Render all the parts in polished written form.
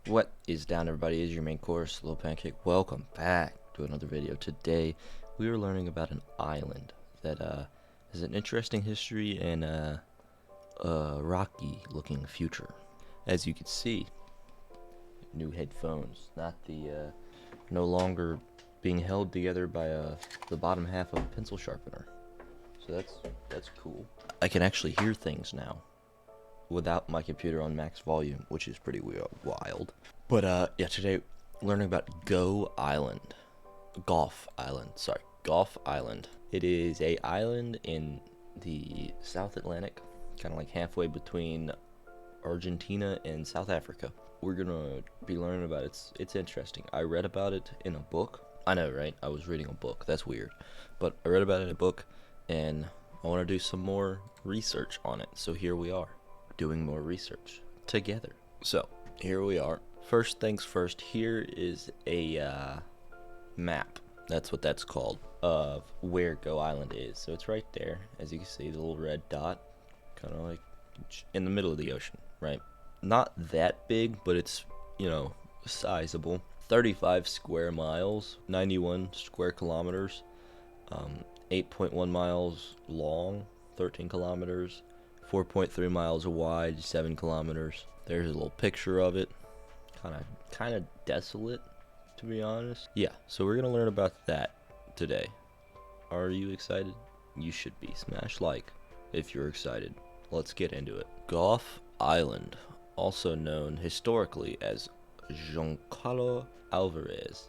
What is down, everybody? Is your main course, Little Pancake. Welcome back to another video. Today we are learning about an island that has an interesting history and a rocky looking future. As you can see, new headphones, not the no longer being held together by the bottom half of a pencil sharpener. So that's cool. I can actually hear things now without my computer on max volume, which is pretty wild. But yeah, today learning about Gough Island. Gough Island. It is a island in the South Atlantic, kind of like halfway between Argentina and South Africa. We're gonna be learning about it. It's interesting. I read about it in a book. I know, right? I was reading a book. That's weird. But I read about it in a book, and I want to do some more research on it. So here we are, doing more research together. So here we are. First things first, here is a map. That's what that's called, of where Gough Island is. So it's right there, as you can see, the little red dot, kind of like in the middle of the ocean, right? Not that big, but it's, sizable. 35 square miles, 91 square kilometers, 8.1 miles long, 13 kilometers, 4.3 miles wide, 7 kilometers. There's a little picture of it. Kind of desolate, to be honest. Yeah, so we're gonna learn about that today. Are you excited? You should be. Smash like if you're excited. Let's get into it. Gough Island, also known historically as Giancarlo Alvarez,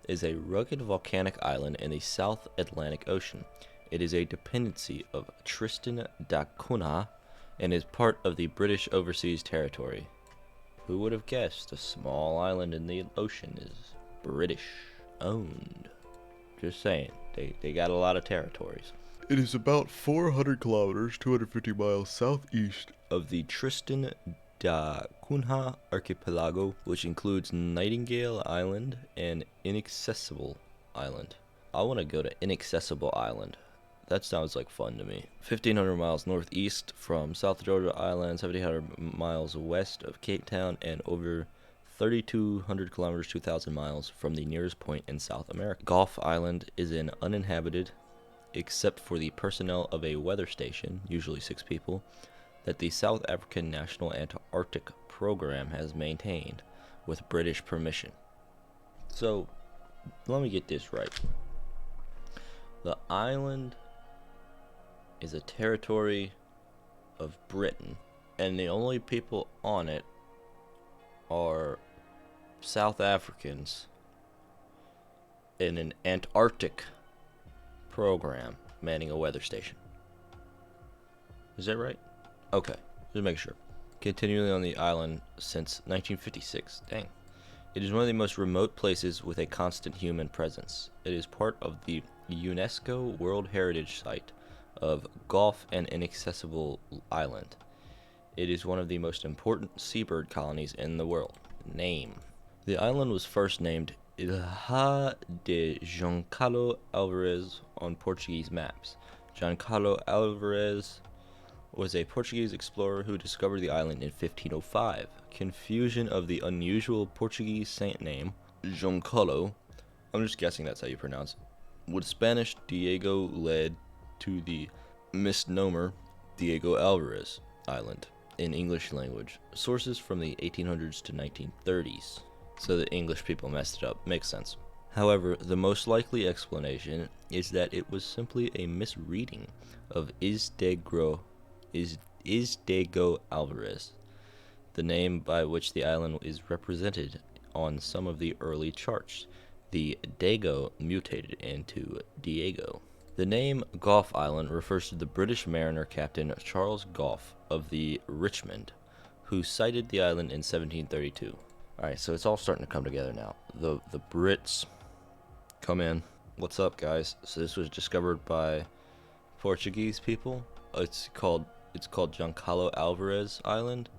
is a rugged volcanic island in the South Atlantic Ocean. It is a dependency of Tristan da Cunha and is part of the British Overseas Territory. Who would have guessed a small island in the ocean is British owned? Just saying, they got a lot of territories. It is about 400 kilometers, 250 miles southeast Of the Tristan da Cunha archipelago, which includes Nightingale Island and Inaccessible Island. I want to go to Inaccessible Island. That sounds like fun to me. 1,500 miles northeast from South Georgia Island, 1,700 miles west of Cape Town, and over 3,200 kilometers, 2,000 miles from the nearest point in South America. Gough Island is uninhabited, except for the personnel of a weather station, usually 6 people, that the South African National Antarctic Program has maintained with British permission. So, let me get this right. The island is a territory of Britain, and the only people on it are South Africans in an Antarctic program manning a weather station. Is that right? Okay, just make sure. Continually on the island since 1956. Dang. It is one of the most remote places with a constant human presence. It is part of the UNESCO World Heritage Site of Gough and Inaccessible Island. It is one of the most important seabird colonies in the world. Name. The island was first named Ilha de Giancarlo Alvarez on Portuguese maps. Giancarlo Alvarez was a Portuguese explorer who discovered the island in 1505. Confusion of the unusual Portuguese saint name, Giancarlo, I'm just guessing that's how you pronounce it, with Spanish Diego led to the misnomer Diego Alvarez Island in English language. Sources from the 1800s to 1930s. So the English people messed it up. Makes sense. However, the most likely explanation is that it was simply a misreading of Isdego Alvarez, the name by which the island is represented on some of the early charts. The Dago mutated into Diego. The name Gough Island refers to the British mariner Captain Charles Gough of the Richmond, who sighted the island in 1732. Alright, so it's all starting to come together now. The Brits come in. What's up, guys? So this was discovered by Portuguese people. It's called Giancarlo Alvarez Island.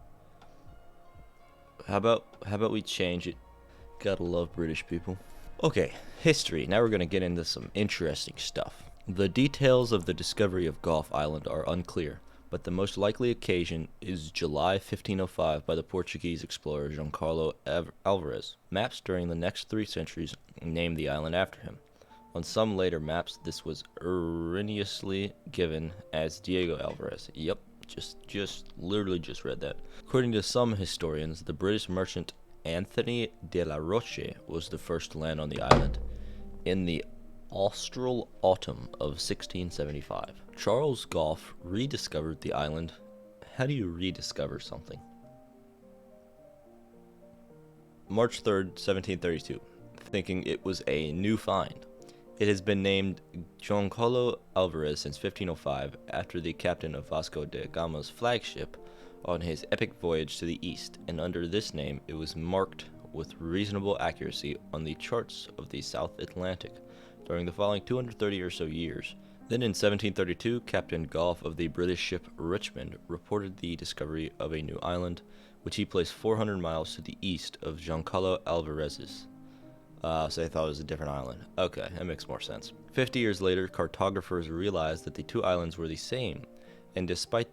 How about we change it? Gotta love British people. Okay, history. Now we're gonna get into some interesting stuff. The details of the discovery of Gough Island are unclear, but the most likely occasion is July 1505 by the Portuguese explorer Giancarlo Alvarez. Maps during the next 3 centuries named the island after him. On some later maps, this was erroneously given as Diego Alvarez. Yep, literally just read that. According to some historians, the British merchant Anthony de la Roche was the first to land on the island in the austral autumn of 1675. Charles Gough rediscovered the island. How do you rediscover something? March 3rd, 1732, thinking it was a new find. It has been named Giancarlo Alvarez since 1505 after the captain of Vasco da Gama's flagship on his epic voyage to the east, and under this name it was marked with reasonable accuracy on the charts of the South Atlantic during the following 230 or so years. Then in 1732, Captain Gough of the British ship Richmond reported the discovery of a new island, which he placed 400 miles to the east of Giancarlo Alvarez's. So they thought it was a different island. Okay, that makes more sense. 50 years later, cartographers realized that the 2 islands were the same, and despite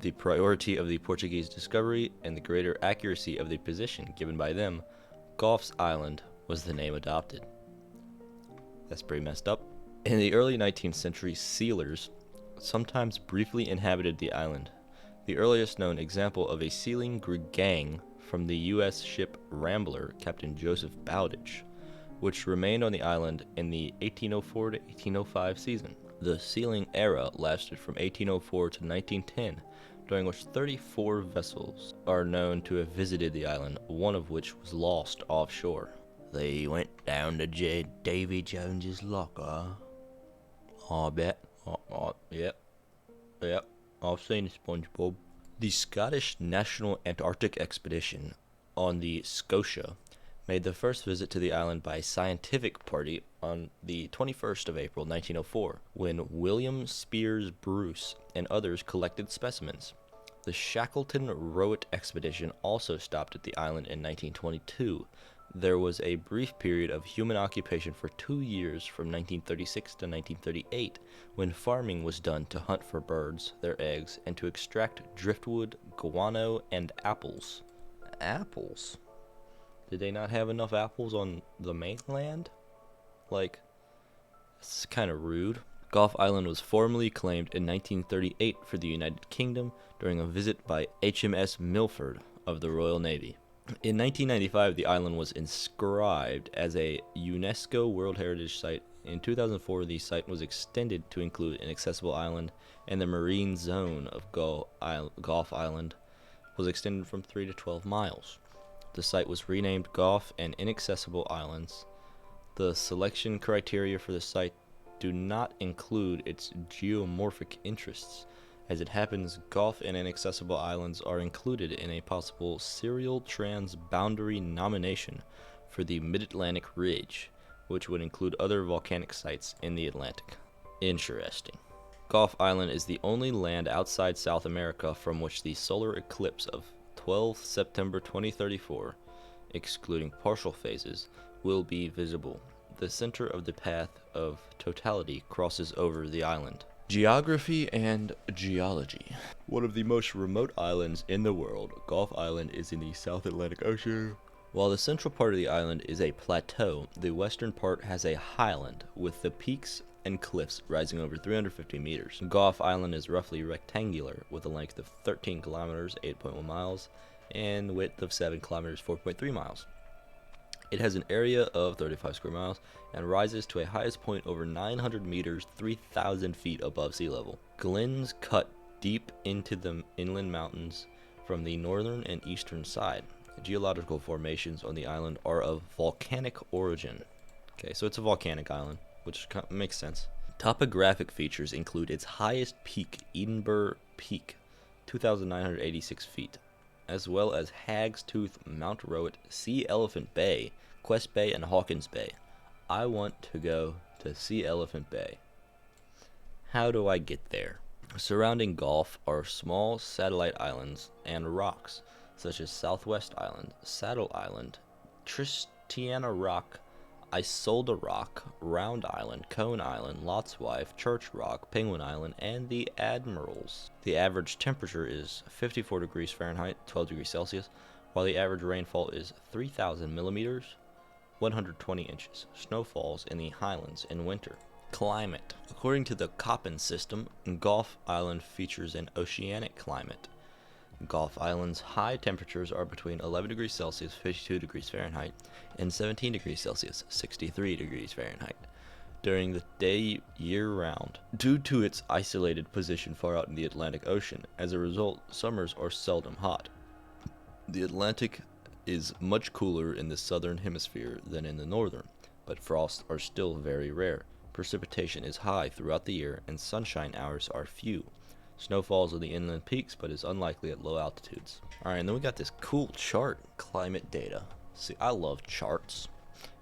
the priority of the Portuguese discovery and the greater accuracy of the position given by them, Gough's Island was the name adopted. That's pretty messed up. In the early 19th century, sealers sometimes briefly inhabited the island. The earliest known example of a sealing gang from the U.S. ship Rambler, Captain Joseph Bowditch, which remained on the island in the 1804 to 1805 season. The sealing era lasted from 1804 to 1910, during which 34 vessels are known to have visited the island, one of which was lost offshore. They went down to Davy Jones's locker. I bet. Yep. I've seen SpongeBob. The Scottish National Antarctic Expedition on the Scotia made the first visit to the island by a scientific party on the 21st of April 1904, when William Spears Bruce and others collected specimens. The Shackleton Rowett Expedition also stopped at the island in 1922. There was a brief period of human occupation for 2 years from 1936 to 1938, when farming was done to hunt for birds, their eggs, and to extract driftwood, guano, and apples. Apples? Did they not have enough apples on the mainland? Like, it's kind of rude. Gough Island was formally claimed in 1938 for the United Kingdom during a visit by HMS Milford of the Royal Navy. In 1995, the island was inscribed as a UNESCO World Heritage Site. In 2004, the site was extended to include an accessible island, and the marine zone of Gough Island was extended from 3 to 12 miles. The site was renamed Gough and Inaccessible Islands. The selection criteria for the site do not include its geomorphic interests. As it happens, Gough and Inaccessible Islands are included in a possible serial transboundary nomination for the Mid-Atlantic Ridge, which would include other volcanic sites in the Atlantic. Interesting. Gough Island is the only land outside South America from which the solar eclipse of 12 September 2034, excluding partial phases, will be visible. The center of the path of totality crosses over the island. Geography and geology. One of the most remote islands in the world, Gough Island is in the South Atlantic Ocean. While the central part of the island is a plateau, the western part has a highland with the peaks and cliffs rising over 350 meters. Gough Island is roughly rectangular with a length of 13 kilometers, 8.1 miles, and width of 7 kilometers, 4.3 miles. It has an area of 35 square miles and rises to a highest point over 900 meters, 3,000 feet above sea level. Glens cut deep into the inland mountains from the northern and eastern side. Geological formations on the island are of volcanic origin. Okay, so it's a volcanic island, which makes sense. Topographic features include its highest peak, Edinburgh Peak, 2,986 feet, as well as Hag's Tooth, Mount Rowett, Sea Elephant Bay, Quest Bay, and Hawkins Bay. I want to go to Sea Elephant Bay. How do I get there? Surrounding Gough are small satellite islands and rocks, such as Southwest Island, Saddle Island, Tristiana Rock, Isolde Rock, Round Island, Cone Island, Lot's Wife, Church Rock, Penguin Island, and the Admirals. The average temperature is 54 degrees Fahrenheit, 12 degrees Celsius, while the average rainfall is 3,000 millimeters, 120 inches. Snow falls in the highlands in winter. Climate. According to the Köppen system, Gough Island features an oceanic climate. Gough Island's high temperatures are between 11 degrees Celsius, 52 degrees Fahrenheit, and 17 degrees Celsius, 63 degrees Fahrenheit, during the day year-round. Due to its isolated position far out in the Atlantic Ocean, as a result, summers are seldom hot. The Atlantic is much cooler in the southern hemisphere than in the northern, but frosts are still very rare. Precipitation is high throughout the year, and sunshine hours are few. Snow falls on the inland peaks, but is unlikely at low altitudes. Alright, and then we got this cool chart, climate data. See, I love charts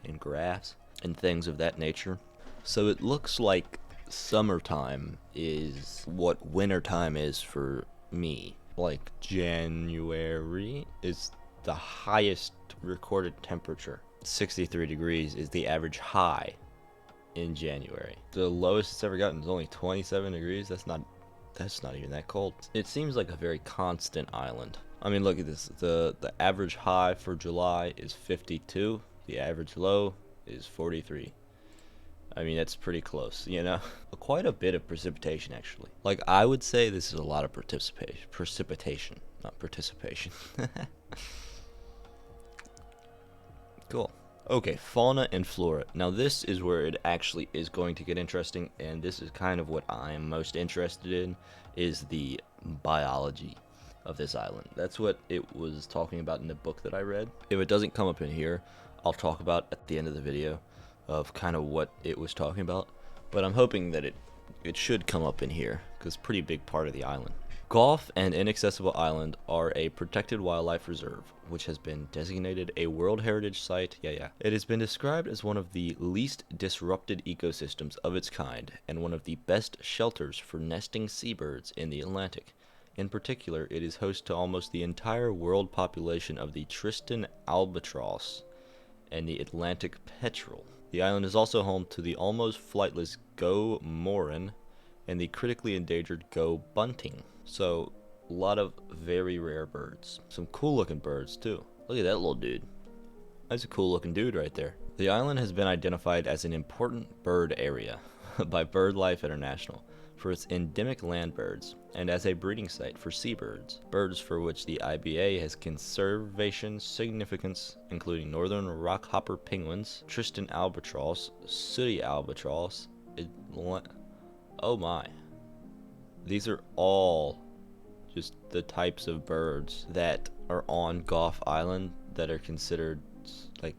and graphs and things of that nature. So it looks like summertime is what wintertime is for me. Like January is the highest recorded temperature. 63 degrees is the average high in January. The lowest it's ever gotten is only 27 degrees. That's not even that cold. It seems like a very constant island. I mean, look at this. The average high for July is 52. The average low is 43. I mean, that's pretty close, you know? Quite a bit of precipitation, actually. Like, I would say this is a lot of precipitation, not participation. Cool. Okay, fauna and flora. Now this is where it actually is going to get interesting, and this is kind of what I'm most interested in, is the biology of this island. That's what it was talking about in the book that I read. If it doesn't come up in here, I'll talk about at the end of the video of kind of what it was talking about, but I'm hoping that it should come up in here, because it's a pretty big part of the island. Gough and Inaccessible Island are a protected wildlife reserve, which has been designated a World Heritage Site. It has been described as one of the least disrupted ecosystems of its kind, and one of the best shelters for nesting seabirds in the Atlantic. In particular, it is host to almost the entire world population of the Tristan albatross and the Atlantic petrel. The island is also home to the almost flightless Gough moran and the critically endangered Gough bunting. So, a lot of very rare birds. Some cool looking birds too. Look at that little dude. That's a cool looking dude right there. The island has been identified as an important bird area by BirdLife International for its endemic land birds and as a breeding site for seabirds. Birds for which the IBA has conservation significance, including northern rockhopper penguins, Tristan albatross, sooty albatross. Oh my. These are all just the types of birds that are on Gough Island that are considered like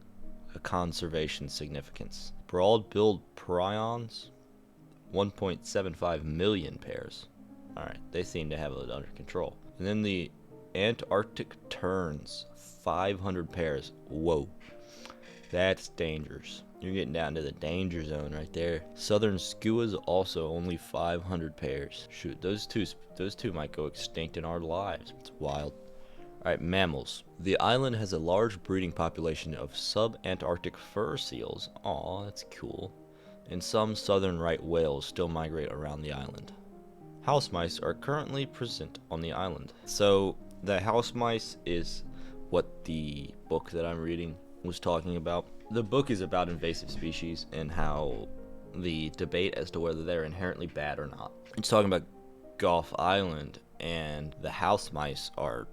a conservation significance. Broad-billed prions, 1.75 million pairs. Alright, they seem to have it under control. And then the Antarctic terns, 500 pairs. Whoa, that's dangerous. You're getting down to the danger zone right there. Southern skuas also only 500 pairs. Shoot, those two might go extinct in our lives. It's wild. Alright, mammals. The island has a large breeding population of sub-Antarctic fur seals. Aw, that's cool. And some southern right whales still migrate around the island. House mice are currently present on the island. So, the house mice is what the book that I'm reading was talking about. The book is about invasive species and how the debate as to whether they're inherently bad or not. It's talking about Gough Island, and the house mice are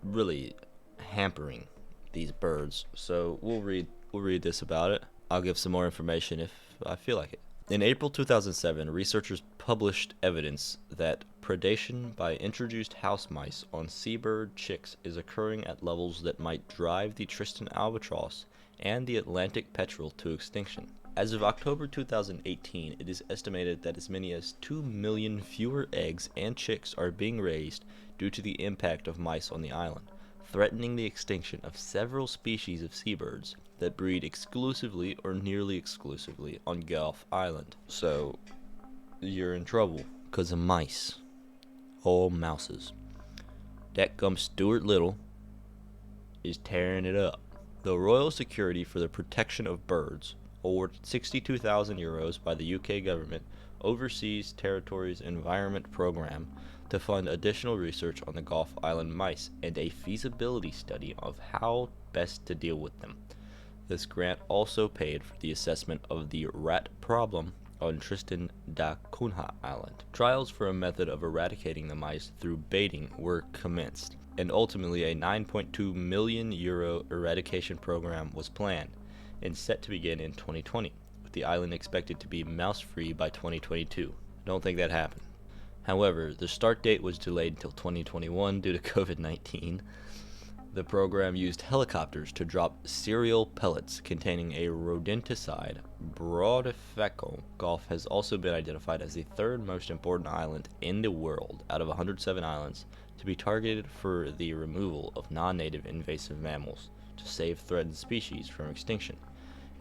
really hampering these birds. So we'll read this about it. I'll give some more information if I feel like it. In April 2007, researchers published evidence that predation by introduced house mice on seabird chicks is occurring at levels that might drive the Tristan albatross and the Atlantic petrel to extinction. As of October 2018, it is estimated that as many as 2 million fewer eggs and chicks are being raised due to the impact of mice on the island, threatening the extinction of several species of seabirds that breed exclusively or nearly exclusively on Gough Island. So, you're in trouble because of mice. All mouses. That gum Stuart Little is tearing it up. The Royal Security for the Protection of Birds, awarded €62,000 by the UK government Overseas Territories Environment Program to fund additional research on the Gough Island mice and a feasibility study of how best to deal with them. This grant also paid for the assessment of the rat problem on Tristan da Cunha Island. Trials for a method of eradicating the mice through baiting were commenced, and ultimately a €9.2 million eradication program was planned and set to begin in 2020, with the island expected to be mouse-free by 2022. I don't think that happened. However, the start date was delayed until 2021 due to COVID-19. The program used helicopters to drop cereal pellets containing a rodenticide, Broadifecal. Gough has also been identified as the third most important island in the world out of 107 islands to be targeted for the removal of non-native invasive mammals to save threatened species from extinction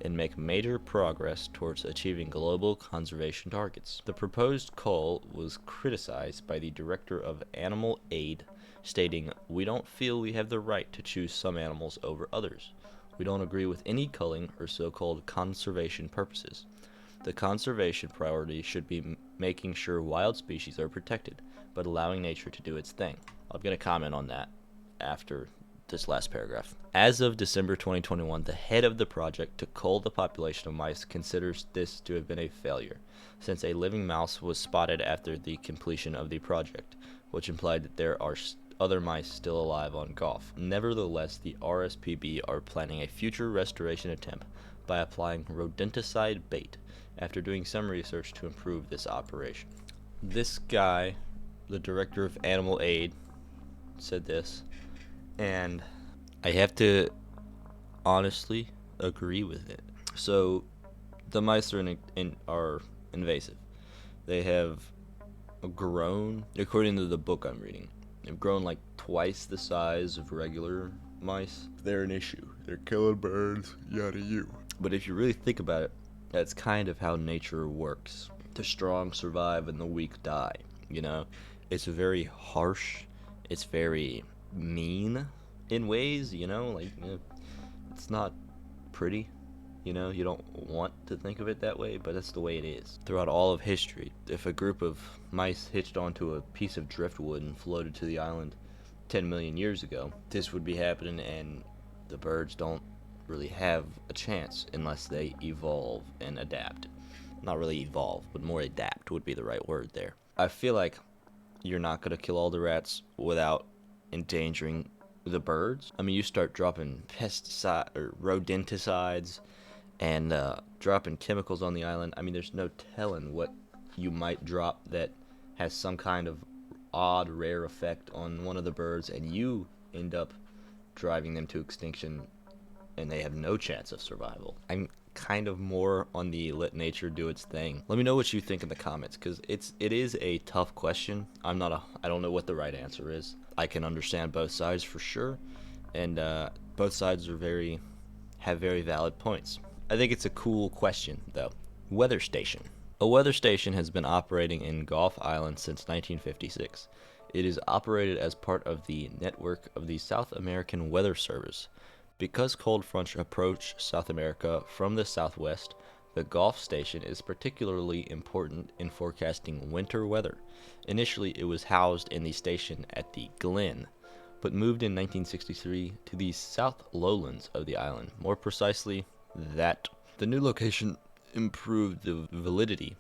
and make major progress towards achieving global conservation targets. The proposed cull was criticized by the Director of Animal Aid, stating, "We don't feel we have the right to choose some animals over others. We don't agree with any culling or so-called conservation purposes. The conservation priority should be making sure wild species are protected, but allowing nature to do its thing." I'm going to comment on that after this last paragraph. As of December 2021, the head of the project to cull the population of mice considers this to have been a failure, since a living mouse was spotted after the completion of the project, which implied that there are other mice still alive on Gough. Nevertheless, the RSPB are planning a future restoration attempt by applying rodenticide bait after doing some research to improve this operation. This guy, the Director of Animal Aid, said this, and I have to honestly agree with it. So the mice are invasive. They have grown, according to the book I'm reading, they've grown like twice the size of regular mice. They're an issue. They're killing birds, yada you. But if you really think about it, that's kind of how nature works. The strong survive and the weak die, you know? It's very harsh. It's very mean in ways, you know? Like, it's not pretty. You know, you don't want to think of it that way, but that's the way it is. Throughout all of history, if a group of mice hitched onto a piece of driftwood and floated to the island 10 million years ago, this would be happening, and the birds don't really have a chance unless they evolve and adapt. Not really evolve, but more adapt would be the right word there. I feel like you're not going to kill all the rats without endangering the birds. I mean, you start dropping pesticide or rodenticides and dropping chemicals on the island. I mean, there's no telling what you might drop that has some kind of odd, rare effect on one of the birds, and you end up driving them to extinction, and they have no chance of survival. I'm kind of more on the let nature do its thing. Let me know what you think in the comments, because it is a tough question. I don't know what the right answer is. I can understand both sides for sure, and both sides have very valid points. I think it's a cool question, though. Weather station. A weather station has been operating in Gough Island since 1956. It is operated as part of the network of the South American Weather Service. Because cold fronts approach South America from the southwest, the Gough station is particularly important in forecasting winter weather. Initially, it was housed in the station at the Glen, but moved in 1963 to the south lowlands of the island, more precisely, that. The new location improved the validity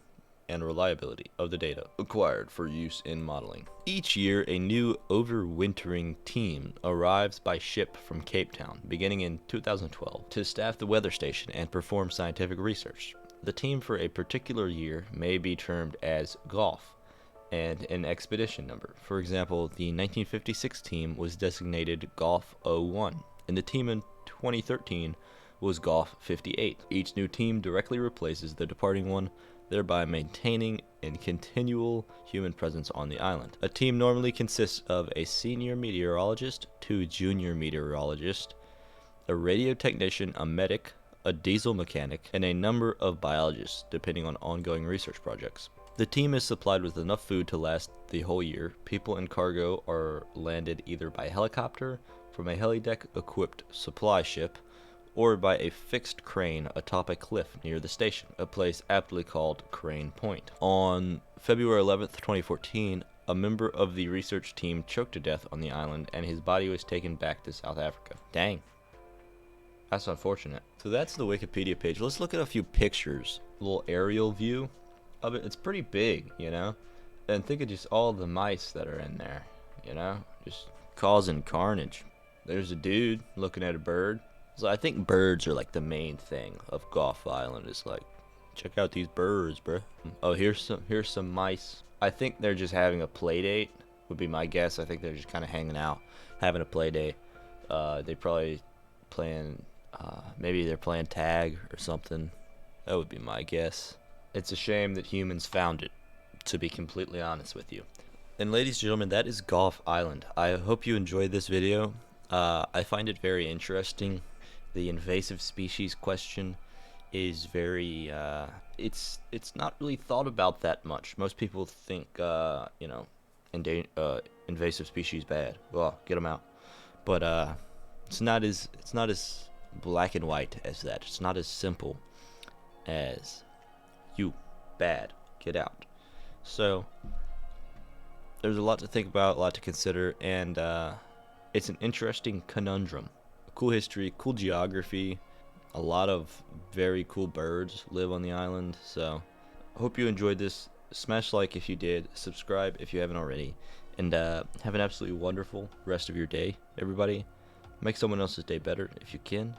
and reliability of the data acquired for use in modeling. Each year, a new overwintering team arrives by ship from Cape Town, beginning in 2012, to staff the weather station and perform scientific research. The team for a particular year may be termed as Gough and an expedition number. For example, the 1956 team was designated Gough 01, and the team in 2013 was Gough 58. Each new team directly replaces the departing one, thereby maintaining a continual human presence on the island. A team normally consists of a senior meteorologist, 2 junior meteorologists, a radio technician, a medic, a diesel mechanic, and a number of biologists, depending on ongoing research projects. The team is supplied with enough food to last the whole year. People and cargo are landed either by helicopter from a helideck-equipped supply ship or by a fixed crane atop a cliff near the station, a place aptly called Crane Point. On February 11th, 2014, a member of the research team choked to death on the island, and his body was taken back to South Africa. Dang. That's unfortunate. So that's the Wikipedia page. Let's look at a few pictures. A little aerial view of it. It's pretty big, you know? And think of just all the mice that are in there, you know? Just causing carnage. There's a dude looking at a bird. So I think birds are like the main thing of Gough Island. Is like, check out these birds, bruh. Oh, here's some mice. I think they're just having a play date, would be my guess. I think they're just kind of hanging out, having a play date. They probably playing, maybe they're playing tag or something. That would be my guess. It's a shame that humans found it, to be completely honest with you. And ladies and gentlemen, that is Gough Island. I hope you enjoyed this video. I find it very interesting. The invasive species question is very, it's not really thought about that much. Most people think, you know, invasive species bad. Well, get them out. But it's not as black and white as that. It's not as simple as you bad, get out. So there's a lot to think about, a lot to consider, and it's an interesting conundrum. Cool history, cool geography, a lot of very cool birds live on the island. So I hope you enjoyed this. Smash like if you did, subscribe if you haven't already, and have an absolutely wonderful rest of your day, everybody. Make someone else's day better if you can,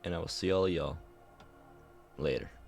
and I will see all of y'all later.